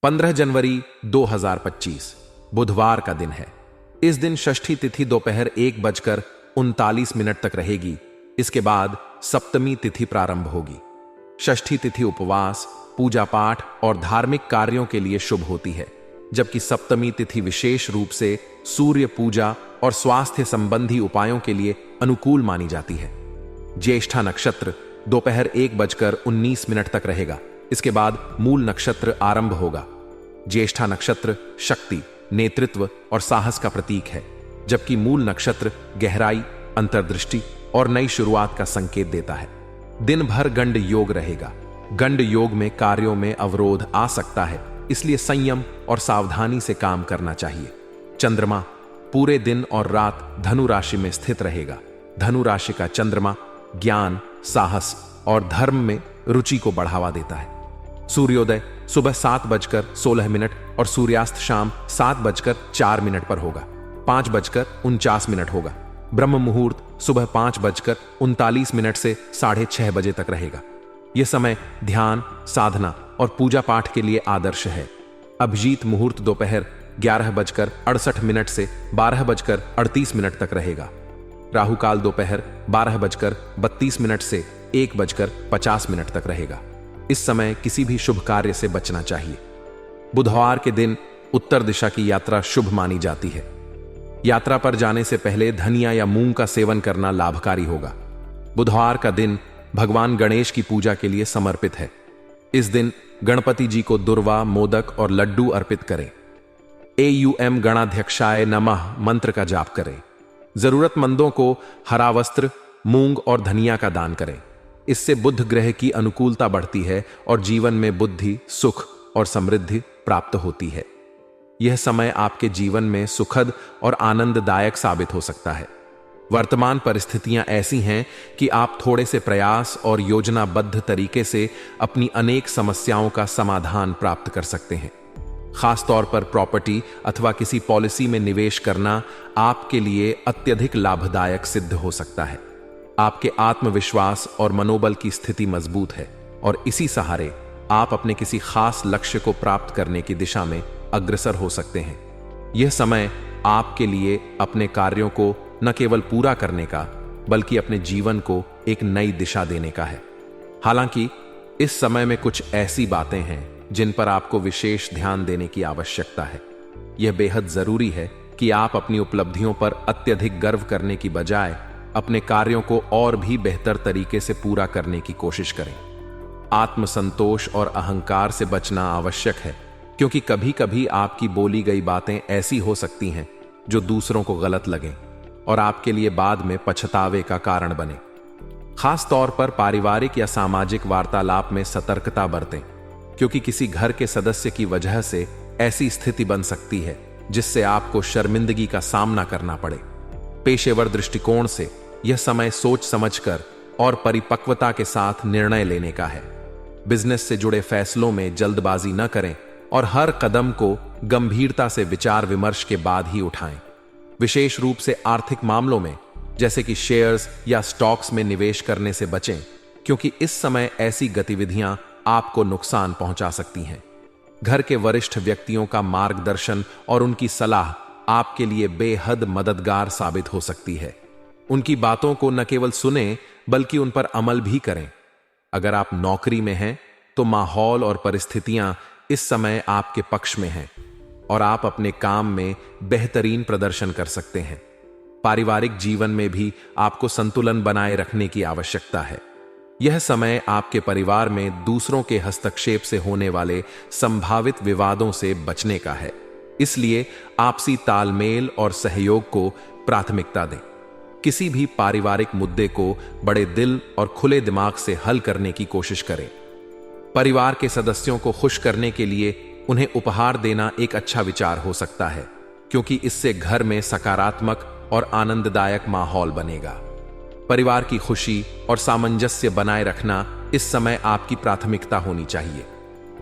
15 जनवरी 2025 बुधवार का दिन है। इस दिन षष्ठी तिथि दोपहर 1:39 तक रहेगी। इसके बाद सप्तमी तिथि प्रारंभ होगी। षष्ठी तिथि उपवास, पूजा पाठ और धार्मिक कार्यों के लिए शुभ होती है, जबकि सप्तमी तिथि विशेष रूप से सूर्य पूजा और स्वास्थ्य संबंधी उपायों के लिए अनुकूल मानी जाती है। ज्येष्ठा नक्षत्र दोपहर 1:19 तक रहेगा। इसके बाद मूल नक्षत्र आरंभ होगा। ज्येष्ठा नक्षत्र शक्ति, नेतृत्व और साहस का प्रतीक है, जबकि मूल नक्षत्र गहराई, अंतर्दृष्टि और नई शुरुआत का संकेत देता है। दिन भर गंड योग रहेगा। गंड योग में कार्यों में अवरोध आ सकता है, इसलिए संयम और सावधानी से काम करना चाहिए। चंद्रमा पूरे दिन और रात धनु राशि में स्थित रहेगा। धनु राशि का चंद्रमा ज्ञान, साहस और धर्म में रुचि को बढ़ावा देता है। सूर्योदय सुबह 7:16 और सूर्यास्त शाम 7:04 पर होगा। 5:49 होगा। ब्रह्म मुहूर्त सुबह 5:39 से 6:30 बजे तक रहेगा। यह समय ध्यान, साधना और पूजा पाठ के लिए आदर्श है। अभिजीत मुहूर्त दोपहर 11:68 से 12:38 तक रहेगा। राहुकाल दोपहर 12:32 से 1:50 तक रहेगा। इस समय किसी भी शुभ कार्य से बचना चाहिए। बुधवार के दिन उत्तर दिशा की यात्रा शुभ मानी जाती है। यात्रा पर जाने से पहले धनिया या मूंग का सेवन करना लाभकारी होगा। बुधवार का दिन भगवान गणेश की पूजा के लिए समर्पित है। इस दिन गणपति जी को दुर्वा, मोदक और लड्डू अर्पित करें। AUM गणाध्यक्षाय नमः मंत्र का जाप करें। जरूरतमंदों को हरा वस्त्र, मूंग और धनिया का दान करें। इससे बुध ग्रह की अनुकूलता बढ़ती है और जीवन में बुद्धि, सुख और समृद्धि प्राप्त होती है। यह समय आपके जीवन में सुखद और आनंददायक साबित हो सकता है। वर्तमान परिस्थितियां ऐसी हैं कि आप थोड़े से प्रयास और योजनाबद्ध तरीके से अपनी अनेक समस्याओं का समाधान प्राप्त कर सकते हैं। खासतौर पर प्रॉपर्टी अथवा किसी पॉलिसी में निवेश करना आपके लिए अत्यधिक लाभदायक सिद्ध हो सकता है। आपके आत्मविश्वास और मनोबल की स्थिति मजबूत है और इसी सहारे आप अपने किसी खास लक्ष्य को प्राप्त करने की दिशा में अग्रसर हो सकते हैं। यह समय आपके लिए अपने कार्यों को न केवल पूरा करने का, बल्कि अपने जीवन को एक नई दिशा देने का है। हालांकि इस समय में कुछ ऐसी बातें हैं जिन पर आपको विशेष ध्यान देने की आवश्यकता है। यह बेहद जरूरी है कि आप अपनी उपलब्धियों पर अत्यधिक गर्व करने की बजाय अपने कार्यों को और भी बेहतर तरीके से पूरा करने की कोशिश करें। आत्मसंतोष और अहंकार से बचना आवश्यक है, क्योंकि कभी कभी आपकी बोली गई बातें ऐसी हो सकती हैं जो दूसरों को गलत लगें और आपके लिए बाद में पछतावे का कारण बने। खास तौर पर पारिवारिक या सामाजिक वार्तालाप में सतर्कता बरतें, क्योंकि किसी घर के सदस्य की वजह से ऐसी स्थिति बन सकती है जिससे आपको शर्मिंदगी का सामना करना पड़े। पेशेवर दृष्टिकोण से यह समय सोच समझकर और परिपक्वता के साथ निर्णय लेने का है। बिजनेस से जुड़े फैसलों में जल्दबाजी न करें और हर कदम को गंभीरता से विचार विमर्श के बाद ही उठाएं। विशेष रूप से आर्थिक मामलों में, जैसे कि शेयर्स या स्टॉक्स में निवेश करने से बचें, क्योंकि इस समय ऐसी गतिविधियां आपको नुकसान पहुंचा सकती हैं। घर के वरिष्ठ व्यक्तियों का मार्गदर्शन और उनकी सलाह आपके लिए बेहद मददगार साबित हो सकती है। उनकी बातों को न केवल सुनें, बल्कि उन पर अमल भी करें। अगर आप नौकरी में हैं, तो माहौल और परिस्थितियां इस समय आपके पक्ष में हैं और आप अपने काम में बेहतरीन प्रदर्शन कर सकते हैं। पारिवारिक जीवन में भी आपको संतुलन बनाए रखने की आवश्यकता है। यह समय आपके परिवार में दूसरों के हस्तक्षेप से होने वाले संभावित विवादों से बचने का है, इसलिए आपसी तालमेल और सहयोग को प्राथमिकता दें। किसी भी पारिवारिक मुद्दे को बड़े दिल और खुले दिमाग से हल करने की कोशिश करें। परिवार के सदस्यों को खुश करने के लिए उन्हें उपहार देना एक अच्छा विचार हो सकता है, क्योंकि इससे घर में सकारात्मक और आनंददायक माहौल बनेगा। परिवार की खुशी और सामंजस्य बनाए रखना इस समय आपकी प्राथमिकता होनी चाहिए।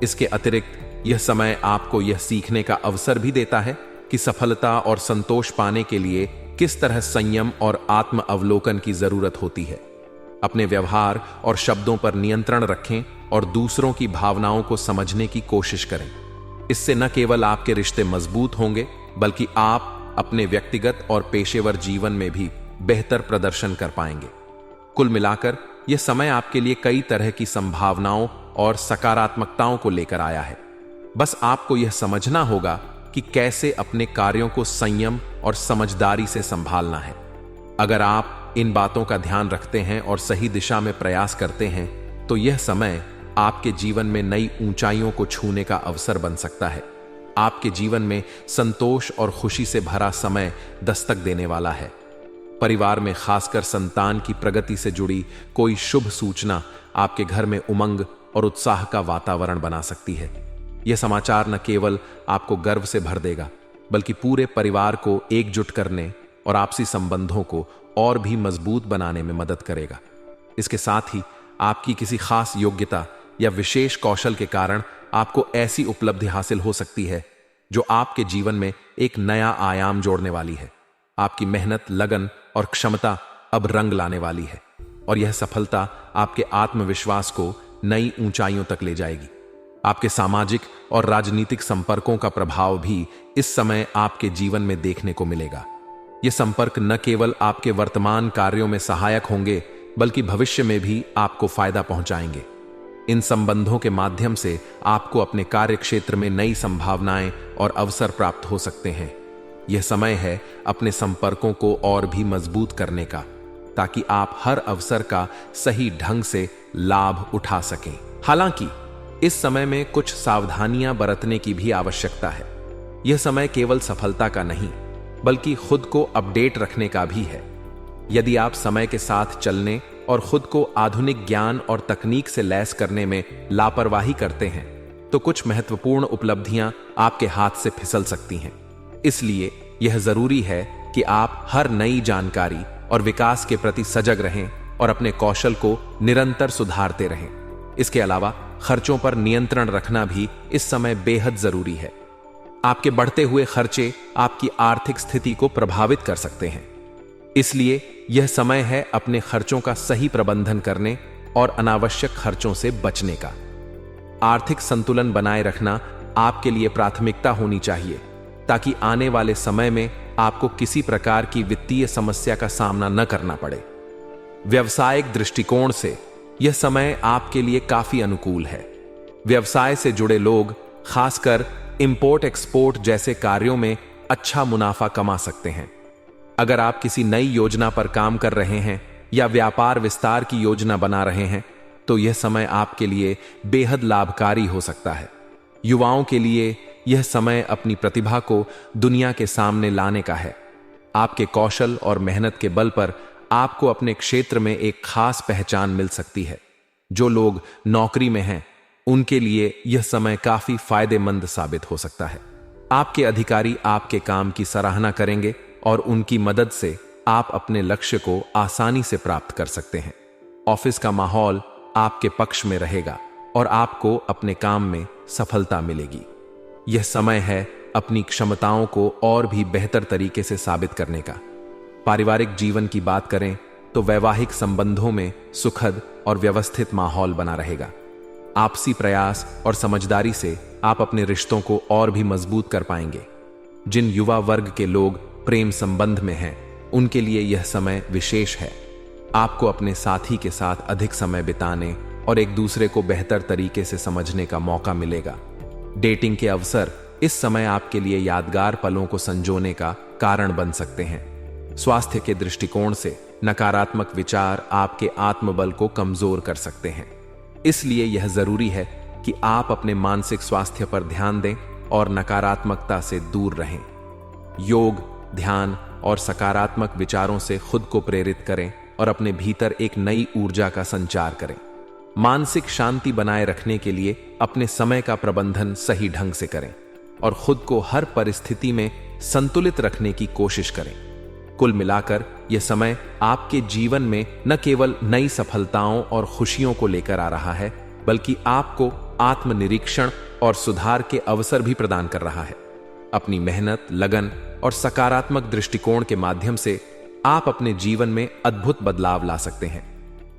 इसके अतिरिक्त यह समय आपको यह सीखने का अवसर भी देता है कि सफलता और संतोष पाने के लिए किस तरह संयम और आत्म अवलोकन की जरूरत होती है। अपने व्यवहार और शब्दों पर नियंत्रण रखें और दूसरों की भावनाओं को समझने की कोशिश करें। इससे न केवल आपके रिश्ते मजबूत होंगे, बल्कि आप अपने व्यक्तिगत और पेशेवर जीवन में भी बेहतर प्रदर्शन कर पाएंगे। कुल मिलाकर यह समय आपके लिए कई तरह की संभावनाओं और सकारात्मकताओं को लेकर आया है। बस आपको यह समझना होगा कि कैसे अपने कार्यों को संयम और समझदारी से संभालना है। अगर आप इन बातों का ध्यान रखते हैं और सही दिशा में प्रयास करते हैं, तो यह समय आपके जीवन में नई ऊंचाइयों को छूने का अवसर बन सकता है। आपके जीवन में संतोष और खुशी से भरा समय दस्तक देने वाला है। परिवार में खासकर संतान की प्रगति से जुड़ी कोई शुभ सूचना आपके घर में उमंग और उत्साह का वातावरण बना सकती है। यह समाचार न केवल आपको गर्व से भर देगा, बल्कि पूरे परिवार को एकजुट करने और आपसी संबंधों को और भी मजबूत बनाने में मदद करेगा। इसके साथ ही आपकी किसी खास योग्यता या विशेष कौशल के कारण आपको ऐसी उपलब्धि हासिल हो सकती है जो आपके जीवन में एक नया आयाम जोड़ने वाली है। आपकी मेहनत, लगन और क्षमता अब रंग लाने वाली है, और यह सफलता आपके आत्मविश्वास को नई ऊंचाइयों तक ले जाएगी। आपके सामाजिक और राजनीतिक संपर्कों का प्रभाव भी इस समय आपके जीवन में देखने को मिलेगा। ये संपर्क न केवल आपके वर्तमान कार्यों में सहायक होंगे, बल्कि भविष्य में भी आपको फायदा पहुंचाएंगे। इन संबंधों के माध्यम से आपको अपने कार्य क्षेत्र में नई संभावनाएं और अवसर प्राप्त हो सकते हैं। यह समय है अपने संपर्कों को और भी मजबूत करने का, ताकि आप हर अवसर का सही ढंग से लाभ उठा सकें। हालांकि इस समय में कुछ सावधानियां बरतने की भी आवश्यकता है। यह समय केवल सफलता का नहीं, बल्कि खुद को अपडेट रखने का भी है। यदि आप समय के साथ चलने और खुद को आधुनिक ज्ञान और तकनीक से लैस करने में लापरवाही करते हैं, तो कुछ महत्वपूर्ण उपलब्धियां आपके हाथ से फिसल सकती हैं। इसलिए यह जरूरी है कि आप हर नई जानकारी और विकास के प्रति सजग रहें और अपने कौशल को निरंतर सुधारते रहें। इसके अलावा खर्चों पर नियंत्रण रखना भी इस समय बेहद जरूरी है। आपके बढ़ते हुए खर्चे आपकी आर्थिक स्थिति को प्रभावित कर सकते हैं। इसलिए यह समय है अपने खर्चों का सही प्रबंधन करने और अनावश्यक खर्चों से बचने का। आर्थिक संतुलन बनाए रखना आपके लिए प्राथमिकता होनी चाहिए, ताकि आने वाले समय में आपको किसी प्रकार की वित्तीय समस्या का सामना न करना पड़े। व्यवसायिक दृष्टिकोण से यह समय आपके लिए काफी अनुकूल है। व्यवसाय से जुड़े लोग खासकर इंपोर्ट एक्सपोर्ट जैसे कार्यों में अच्छा मुनाफा कमा सकते हैं। अगर आप किसी नई योजना पर काम कर रहे हैं या व्यापार विस्तार की योजना बना रहे हैं, तो यह समय आपके लिए बेहद लाभकारी हो सकता है। युवाओं के लिए यह समय अपनी प्रतिभा को दुनिया के सामने लाने का है। आपके कौशल और मेहनत के बल पर आपको अपने क्षेत्र में एक खास पहचान मिल सकती है। जो लोग नौकरी में हैं, उनके लिए यह समय काफी फायदेमंद साबित हो सकता है। आपके अधिकारी आपके काम की सराहना करेंगे और उनकी मदद से आप अपने लक्ष्य को आसानी से प्राप्त कर सकते हैं। ऑफिस का माहौल आपके पक्ष में रहेगा और आपको अपने काम में सफलता मिलेगी। यह समय है अपनी क्षमताओं को और भी बेहतर तरीके से साबित करने का। पारिवारिक जीवन की बात करें तो वैवाहिक संबंधों में सुखद और व्यवस्थित माहौल बना रहेगा। आपसी प्रयास और समझदारी से आप अपने रिश्तों को और भी मजबूत कर पाएंगे। जिन युवा वर्ग के लोग प्रेम संबंध में हैं, उनके लिए यह समय विशेष है। आपको अपने साथी के साथ अधिक समय बिताने और एक दूसरे को बेहतर तरीके से समझने का मौका मिलेगा। डेटिंग के अवसर इस समय आपके लिए यादगार पलों को संजोने का कारण बन सकते हैं। स्वास्थ्य के दृष्टिकोण से नकारात्मक विचार आपके आत्मबल को कमजोर कर सकते हैं। इसलिए यह जरूरी है कि आप अपने मानसिक स्वास्थ्य पर ध्यान दें और नकारात्मकता से दूर रहें। योग, ध्यान और सकारात्मक विचारों से खुद को प्रेरित करें और अपने भीतर एक नई ऊर्जा का संचार करें। मानसिक शांति बनाए रखने के लिए अपने समय का प्रबंधन सही ढंग से करें और खुद को हर परिस्थिति में संतुलित रखने की कोशिश करें। कुल मिलाकर यह समय आपके जीवन में न केवल नई सफलताओं और खुशियों को लेकर आ रहा है, बल्कि आपको आत्मनिरीक्षण और सुधार के अवसर भी प्रदान कर रहा है। अपनी मेहनत, लगन और सकारात्मक दृष्टिकोण के माध्यम से आप अपने जीवन में अद्भुत बदलाव ला सकते हैं।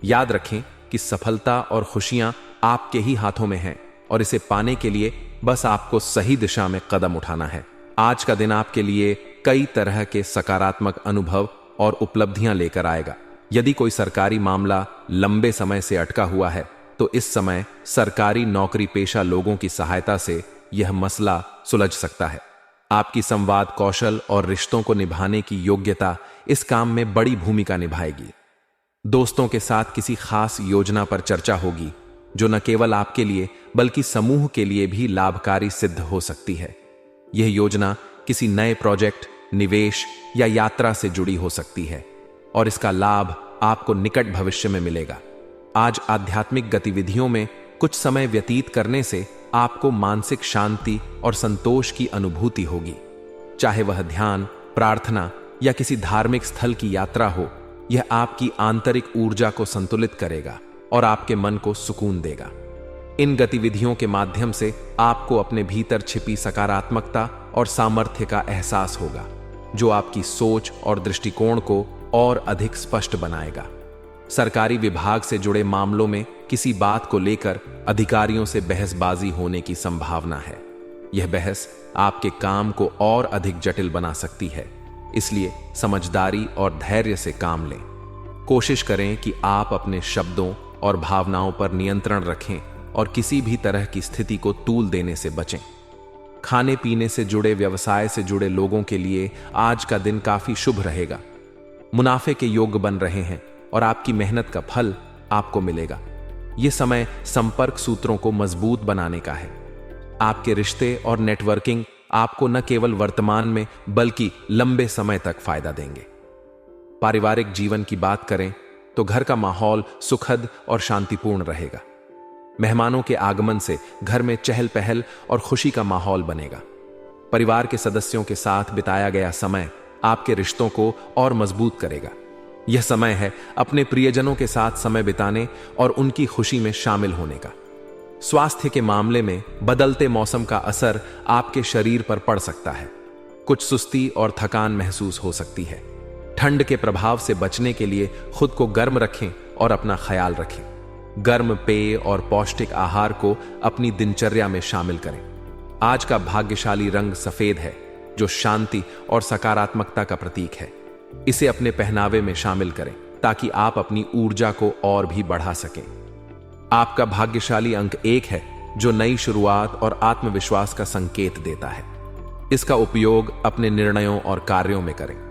याद रखें कि सफलता और खुशियां आपके ही हाथों में हैं और इसे पाने के लिए बस आपको सही दिशा में कदम उठाना है। आज का दिन आपके लिए कई तरह के सकारात्मक अनुभव और उपलब्धियां लेकर आएगा। यदि कोई सरकारी मामला लंबे समय से अटका हुआ है तो इस समय सरकारी नौकरी पेशा लोगों की सहायता से यह मसला सुलझ सकता है। आपकी संवाद कौशल और रिश्तों को निभाने की योग्यता इस काम में बड़ी भूमिका निभाएगी। दोस्तों के साथ किसी खास योजना पर चर्चा होगी जो न केवल आपके लिए बल्कि समूह के लिए भी लाभकारी सिद्ध हो सकती है। यह योजना किसी नए प्रोजेक्ट, निवेश या यात्रा से जुड़ी हो सकती है और इसका लाभ आपको निकट भविष्य में मिलेगा। आज आध्यात्मिक गतिविधियों में कुछ समय व्यतीत करने से आपको मानसिक शांति और संतोष की अनुभूति होगी। चाहे वह ध्यान, प्रार्थना या किसी धार्मिक स्थल की यात्रा हो, यह आपकी आंतरिक ऊर्जा को संतुलित करेगा और आपके मन को सुकून देगा। इन गतिविधियों के माध्यम से आपको अपने भीतर छिपी सकारात्मकता और सामर्थ्य का एहसास होगा, जो आपकी सोच और दृष्टिकोण को और अधिक स्पष्ट बनाएगा। सरकारी विभाग से जुड़े मामलों में किसी बात को लेकर अधिकारियों से बहसबाजी होने की संभावना है। यह बहस आपके काम को और अधिक जटिल बना सकती है, इसलिए समझदारी और धैर्य से काम लें। कोशिश करें कि आप अपने शब्दों और भावनाओं पर नियंत्रण रखें और किसी भी तरह की स्थिति को तूल देने से बचें। खाने पीने से जुड़े व्यवसाय से जुड़े लोगों के लिए आज का दिन काफी शुभ रहेगा। मुनाफे के योग बन रहे हैं और आपकी मेहनत का फल आपको मिलेगा। यह समय संपर्क सूत्रों को मजबूत बनाने का है। आपके रिश्ते और नेटवर्किंग आपको न केवल वर्तमान में बल्कि लंबे समय तक फायदा देंगे। पारिवारिक जीवन की बात करें तो घर का माहौल सुखद और शांतिपूर्ण रहेगा। मेहमानों के आगमन से घर में चहल पहल और खुशी का माहौल बनेगा। परिवार के सदस्यों के साथ बिताया गया समय आपके रिश्तों को और मजबूत करेगा। यह समय है अपने प्रियजनों के साथ समय बिताने और उनकी खुशी में शामिल होने का। स्वास्थ्य के मामले में बदलते मौसम का असर आपके शरीर पर पड़ सकता है। कुछ सुस्ती और थकान महसूस हो सकती है। ठंड के प्रभाव से बचने के लिए खुद को गर्म रखें और अपना ख्याल रखें। गर्म पेय और पौष्टिक आहार को अपनी दिनचर्या में शामिल करें। आज का भाग्यशाली रंग सफेद है, जो शांति और सकारात्मकता का प्रतीक है। इसे अपने पहनावे में शामिल करें ताकि आप अपनी ऊर्जा को और भी बढ़ा सकें। आपका भाग्यशाली अंक 1 है, जो नई शुरुआत और आत्मविश्वास का संकेत देता है। इसका उपयोग अपने निर्णयों और कार्यों में करें।